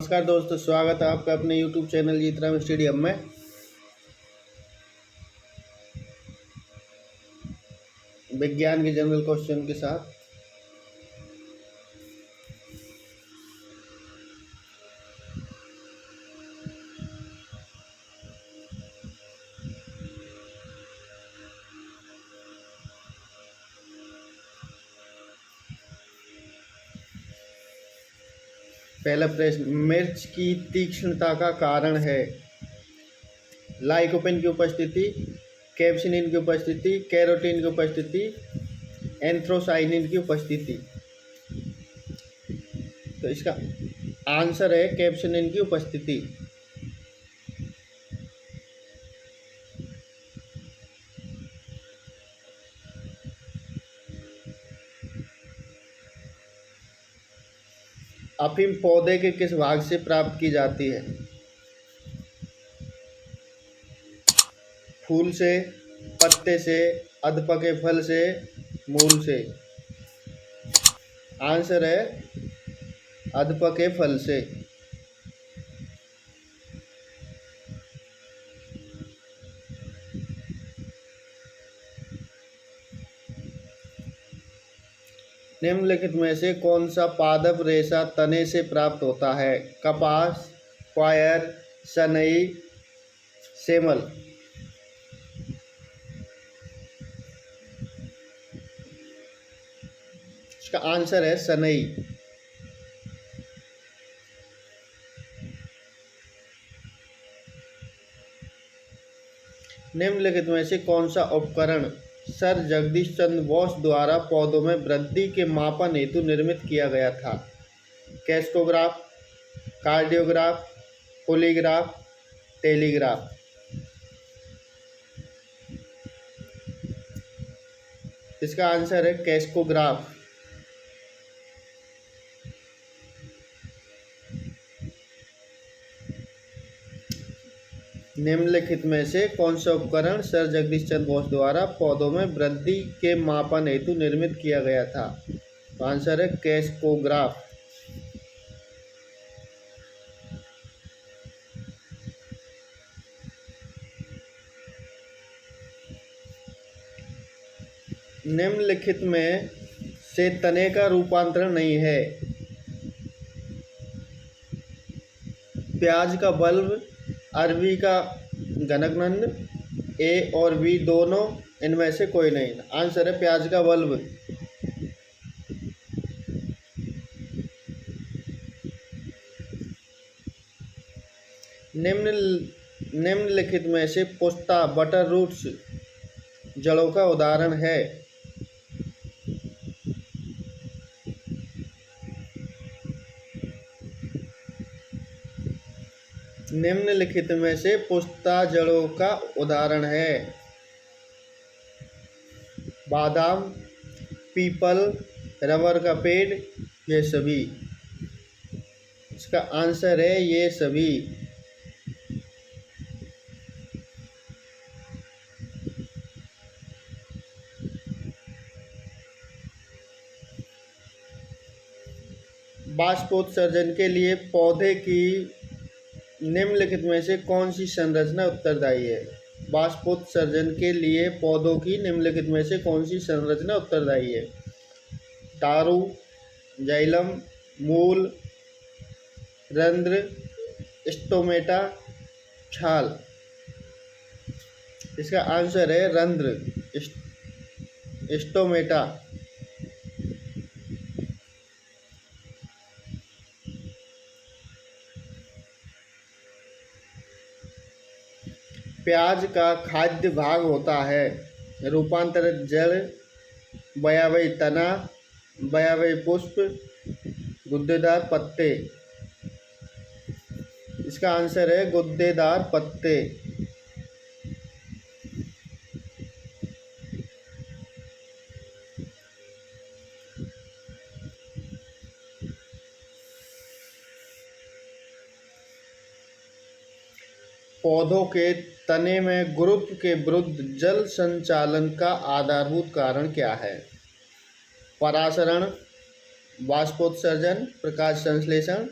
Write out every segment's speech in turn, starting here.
नमस्कार दोस्तों, स्वागत है आपका अपने YouTube चैनल जीतराम स्टेडियम में। विज्ञान के जनरल क्वेश्चन के साथ पहला प्रश्न, मिर्च की तीक्ष्णता का कारण है लाइकोपेन की उपस्थिति, कैप्सिनिन की उपस्थिति, कैरोटीन की उपस्थिति, एंथ्रोसाइनिन की उपस्थिति। तो इसका आंसर है कैप्सिनिन की उपस्थिति। अफीम पौधे के किस भाग से प्राप्त की जाती है? फूल से, पत्ते से, अधपके फल से, मूल से। आंसर है अधपके फल से। निम्नलिखित में से कौन सा पादप रेशा तने से प्राप्त होता है? कपास, क्वायर, सनई, सेमल। इसका आंसर है सनई। निम्नलिखित में से कौन सा उपकरण सर जगदीश चंद्र बोस द्वारा पौधों में वृद्धि के मापन हेतु निर्मित किया गया था? कैस्कोग्राफ, कार्डियोग्राफ, पोलीग्राफ, टेलीग्राफ। इसका आंसर है कैस्कोग्राफ। निम्नलिखित में से कौन सा उपकरण सर जगदीश चंद्र बोस द्वारा पौधों में वृद्धि के मापन हेतु निर्मित किया गया था? तो आंसर है कैस्कोग्राफ। निम्नलिखित में से तने का रूपांतरण नहीं है? प्याज का बल्ब, अरबी का घनघनंड, ए और बी दोनों, इनमें से कोई नहीं। आंसर है प्याज का बल्ब। निम्नलिखित में से पुष्ता बटर रूट्स जड़ों का उदाहरण है? निम्नलिखित में से पुष्ता जड़ों का उदाहरण है? बादाम, पीपल, रबर का पेड़, ये सभी। इसका आंसर है ये सभी। बाष्पोत्सर्जन के लिए पौधे की निम्नलिखित में से कौन सी संरचना उत्तरदायी है? बाष्पोत्सर्जन के लिए पौधों की निम्नलिखित में से कौन सी संरचना उत्तरदायी है? तारु, जाइलम, मूल, रंध्र, स्टोमेटा, छाल। इसका आंसर है रंध्र, स्टोमेटा। प्याज का खाद्य भाग होता है? रूपांतरित जड़, बयावयी तना, बयावयी पुष्प, गुद्देदार पत्ते। इसका आंसर है गुद्देदार पत्ते। पौधों के तने में गुरुत्व के विरुद्ध जल संचालन का आधारभूत कारण क्या है? परासरण, बाष्पोत्सर्जन, प्रकाश संश्लेषण,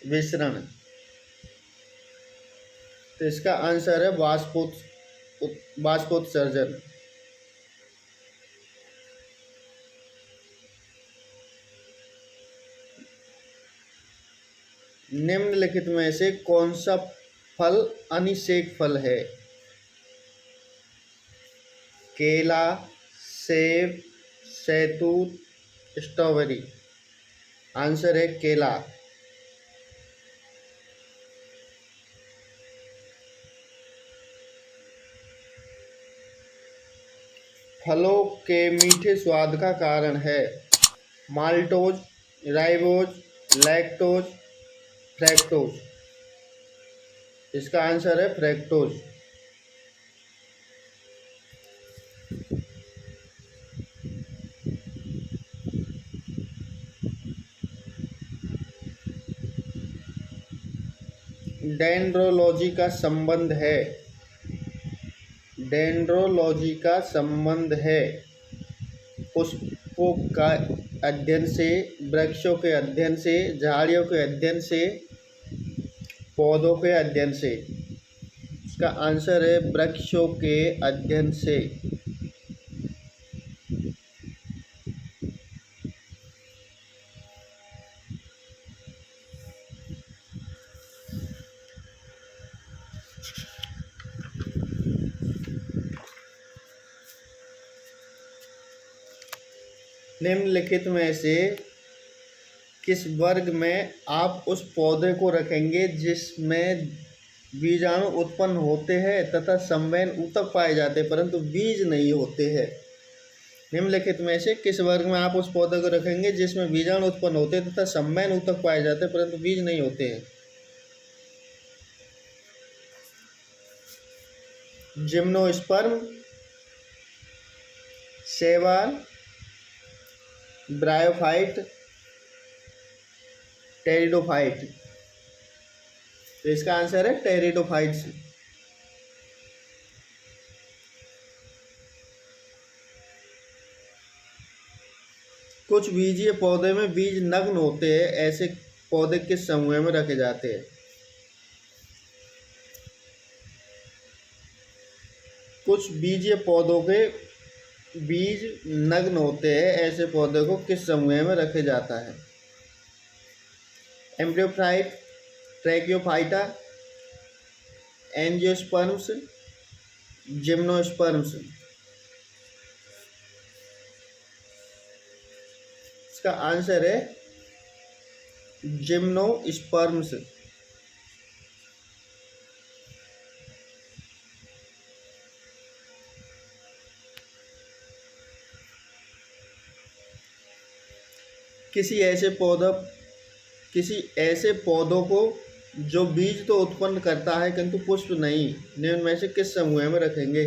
विसरण। तो इसका आंसर है बाष्पोत्सर्जन। निम्नलिखित में से कौन सा फल अनिषेक फल है? केला, सेब, शहतूत, स्ट्रॉबेरी। आंसर है केला। फलों के मीठे स्वाद का कारण है माल्टोज, राइबोज, लैक्टोज, फ्रैक्टोज। इसका आंसर है फ्रैक्टोज। डेंड्रोलॉजी का संबंध है डेंड्रोलॉजी का संबंध है पुष्पों का अध्ययन से, वृक्षों के अध्ययन से, झाड़ियों के अध्ययन से, पौधों के अध्ययन से। इसका आंसर है वृक्षों के अध्ययन से। निम्नलिखित में से किस वर्ग में आप उस पौधे को रखेंगे जिसमें बीजाणु उत्पन्न होते हैं तथा संवहन ऊतक पाए जाते हैं परंतु बीज नहीं होते हैं? निम्नलिखित में से किस वर्ग में आप उस पौधे को रखेंगे जिसमें बीजाणु उत्पन्न होते हैं तथा संवहन ऊतक पाए जाते हैं परंतु बीज नहीं होते हैं? जिम्नोस्पर्म, शैवाल, ब्रायोफाइट, टेरिडोफाइट। तो इसका आंसर है टेरिडोफाइट्स। कुछ बीजीय पौधे में बीज नग्न होते हैं, ऐसे पौधे किस समूह में रखे जाते हैं? कुछ बीजीय पौधों के बीज नग्न होते हैं, ऐसे पौधे को किस समूह में रखे जाता है? एम्ब्रियोफाइट, ट्रैकियोफाइटा, एंजियोस्पर्म्स, जिम्नोस्पर्म्स। इसका आंसर है जिम्नोस्पर्म्स। किसी ऐसे पौधों को जो बीज तो उत्पन्न करता है किंतु पुष्प नहीं, निम्न में से किस समूह में रखेंगे?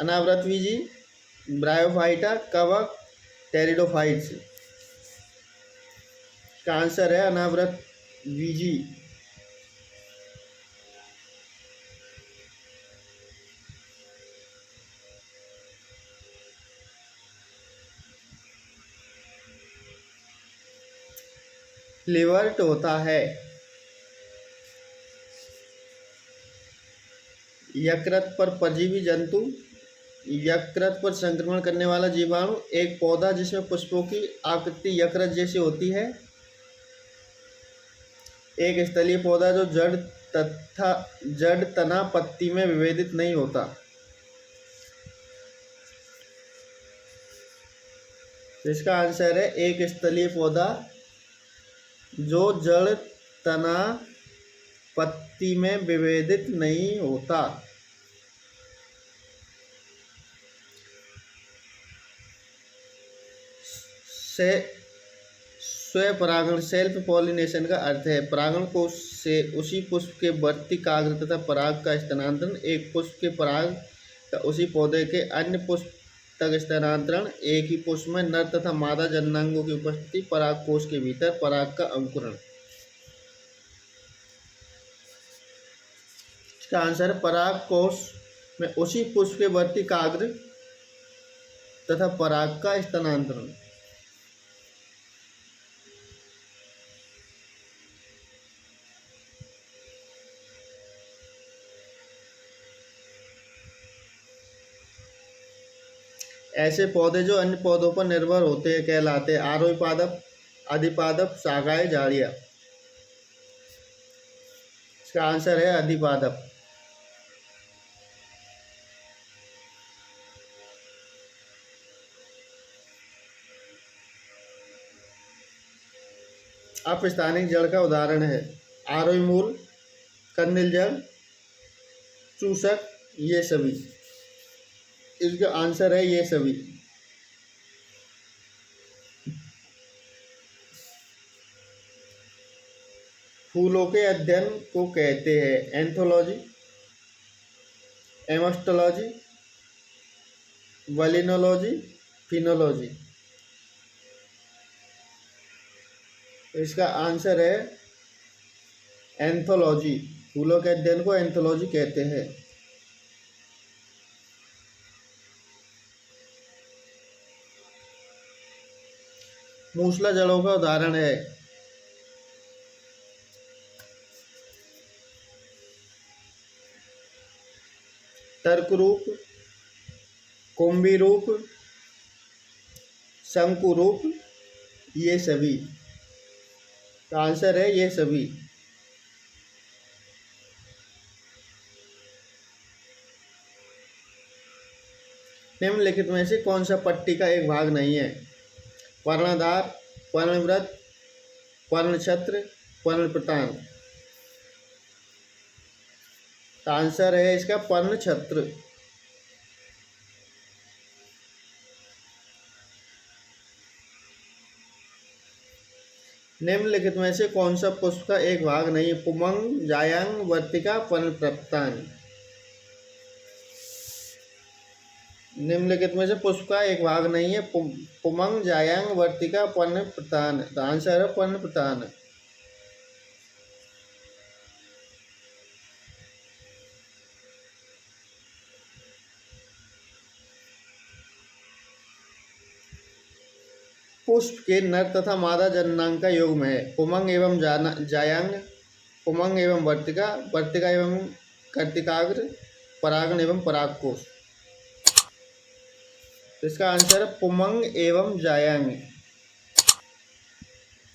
अनावृतबीजी, ब्रायोफाइटा, कवक, टेरिडोफाइट्स। का आंसर है अनावृतबीजी। लिवर्ट होता है यकृत पर परजीवी जंतु, यकृत पर संक्रमण करने वाला जीवाणु, एक पौधा जिसमें पुष्पों की आकृति यकृत जैसी होती है, एक स्थलीय पौधा जो जड़ तना पत्ती में विभेदित नहीं होता। इसका आंसर है एक स्थलीय पौधा जो जड़ तना पत्ती में विभेदित नहीं होता। स्वपरागण, सेल्फ पॉलिनेशन का अर्थ है परागण कोश से उसी पुष्प के बढ़ती काग्र तथा पराग का स्थानांतरण, एक पुष्प के पराग का उसी पौधे के अन्य पुष्प तक स्थानांतरण, एक ही पुष्प में नर तथा मादा जननांगों की उपस्थिति, पराग कोश के भीतर पराग का अंकुरण। इसका आंसर पराग कोश में उसी पुष्प के बढ़ती काग्र तथा पराग का स्थानांतरण। ऐसे पौधे जो अन्य पौधों पर निर्भर होते हैं कहलाते हैं आरोही पादप, अधिपादप, शाखाएं, झाड़ियाँ। इसका आंसर है अधिपादप। अपस्थानिक जड़ का उदाहरण है आरोही मूल, कंदिल जड़, चूसक, ये सभी। इसका आंसर है ये सभी। फूलों के अध्ययन को कहते हैं एंथोलॉजी, एमस्टोलॉजी, वलिनोलॉजी, फिनोलॉजी। इसका आंसर है एंथोलॉजी। फूलों के अध्ययन को एंथोलॉजी कहते हैं। मूसला जड़ों का उदाहरण है तर्क रूप, कुंभी रूप, शंकु रूप, ये सभी। का आंसर है ये सभी। निम्नलिखित में से कौन सा पट्टी का एक भाग नहीं है? पर्णधार, पर्णव्रत, पर्णछत्र, पर्णप्रतान। आंसर है इसका पर्णछत्र। निम्नलिखित में से कौन सा पुष्प का एक भाग नहीं है? पुमंग, जायंग, वर्तिका, पर्णप्रतान। निम्नलिखित में से पुष्प का एक भाग नहीं है? पुमंग, जायंग, वर्तिका, पर्णप्रतान। आंसर है पर्णप्रतान। पुष्प के नर तथा मादा जननांग का युग्म है पुमंग एवं जायांग, पुमंग एवं वर्तिका, वर्तिका एवं कर्तिकाग्र, परागण एवं परागकोश। इसका आंसर है पुमंग एवं जायांग।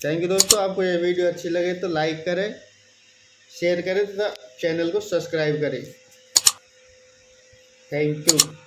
थैंक यू दोस्तों। आपको ये वीडियो अच्छी लगे तो लाइक करें, शेयर करें तथा चैनल को सब्सक्राइब करें। Thank you.